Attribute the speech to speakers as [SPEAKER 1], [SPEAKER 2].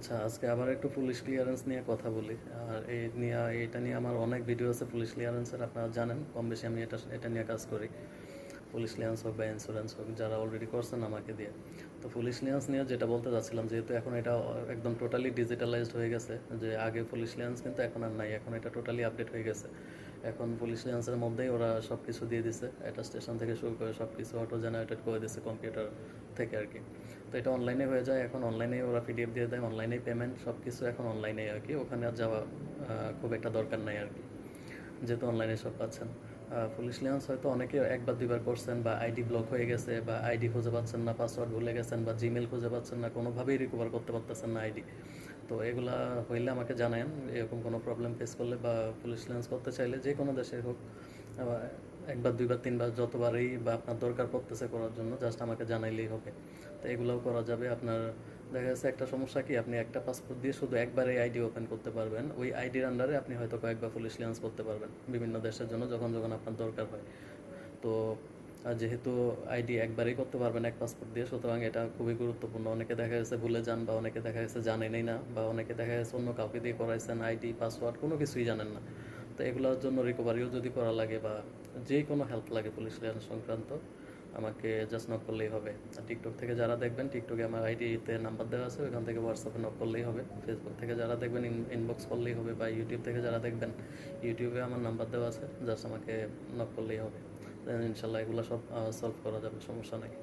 [SPEAKER 1] আচ্ছা, আজকে আবার একটু পুলিশ ক্লিয়ারেন্স নিয়ে কথা বলি। আর এটা নিয়ে আমার অনেক ভিডিও আছে পুলিশ ক্লিয়ারেন্সের, আপনারা জানেন কম বেশি আমি এটা নিয়ে কাজ করি। পুলিশ ক্লিয়ারেন্স হোক বা ইন্স্যুরেন্স হোক, যারা অলরেডি করছেন আমাকে দিয়ে। তো পুলিশ ক্লিয়ারেন্স নিয়ে যেটা বলতে চাচ্ছিলাম, যেহেতু এখন এটা একদম টোটালি ডিজিটালাইজড হয়ে গেছে, যে আগে পুলিশ ক্লিয়ারেন্স কিন্তু এখন আর নাই, এখন এটা টোটালি আপডেট হয়ে গেছে। এখন পুলিশ ক্লিয়ারেন্সের মধ্যেই ওরা সব কিছু দিয়ে দিছে, অ্যাটাস্টেশন থেকে শুরু করে সব কিছু অটো জেনারেটেড করে দিচ্ছে কম্পিউটার থেকে আর কি। তো এটা অনলাইনে হয়ে যায়, এখন অনলাইনেই ওরা পিডিএফ দিয়ে দেয়, অনলাইনেই পেমেন্ট, সব কিছু এখন অনলাইনেই আর কি। ওখানে আর যাওয়া খুব একটা দরকার নাই আর কি, যেহেতু অনলাইনে সব পাচ্ছেন। পুলিশ ক্লিয়ারেন্স হয়তো অনেকে একবার দুইবার করছেন, বা আইডি ব্লক হয়ে গেছে, বা আইডি খুঁজে পাচ্ছেন না, পাসওয়ার্ড ভুলে গেছেন, বা জিমেল খুঁজে পাচ্ছেন না, কোনোভাবেই রিকভার করতে পারতেছেন না আইডি। তো এগুলা হইলে আমাকে জানায়েন, এরকম কোনো প্রবলেম ফেস করলে বা পুলিশ ক্লিয়ারেন্স করতে চাইলে, যে কোনো দেশে হোক, একবার দুইবার তিনবার যতবারই বা আপনার দরকার পড়তেছে করার জন্য, জাস্ট আমাকে জানাইলেই হবে। তো এগুলোও করা যাবে। আপনার দেখা যাচ্ছে একটা সমস্যা কি, আপনি একটা পাসপোর্ট দিয়ে শুধু একবারে আইডি ওপেন করতে পারবেন, ওই আইডির আন্ডারে আপনি হয়তো কয়েকবার পুলিশ ক্লিয়ারেন্স করতে পারবেন বিভিন্ন দেশের জন্য, যখন যখন আপনার দরকার হয়। তো যেহেতু আইডি একবারেই করতে পারবেন এক পাসপোর্ট দিয়ে, সুতরাং এটা খুবই গুরুত্বপূর্ণ। অনেকে দেখা যাচ্ছে ভুলে যান, বা অনেকে দেখা যাচ্ছে জানেনই না, বা অনেকে দেখা যাচ্ছে অন্য কাউকে দিয়ে করাইছেন, আইডি পাসওয়ার্ড কোনো কিছুই জানেন না। তো এগুলোর জন্য রিকভারিও যদি করা লাগে, বা যে কোনো হেল্প লাগে পুলিশ ক্লিয়ারেন্স সংক্রান্ত, আমাকে জাস্ট নক করলেই হবে। আর টিকটক থেকে যারা দেখবেন, টিকটকে আমার আইডিতে নাম্বার দেওয়া আছে, ওইখান থেকে হোয়াটসঅ্যাপে নক করলেই হবে। ফেসবুক থেকে যারা দেখবেন ইনবক্স করলেই হবে, বা ইউটিউব থেকে যারা দেখবেন, ইউটিউবে আমার নাম্বার দেওয়া আছে, জাস্ট আমাকে নক করলেই হবে। ইনশাল্লাহ এগুলো সব সলভ করা যাবে, সমস্যা নেই।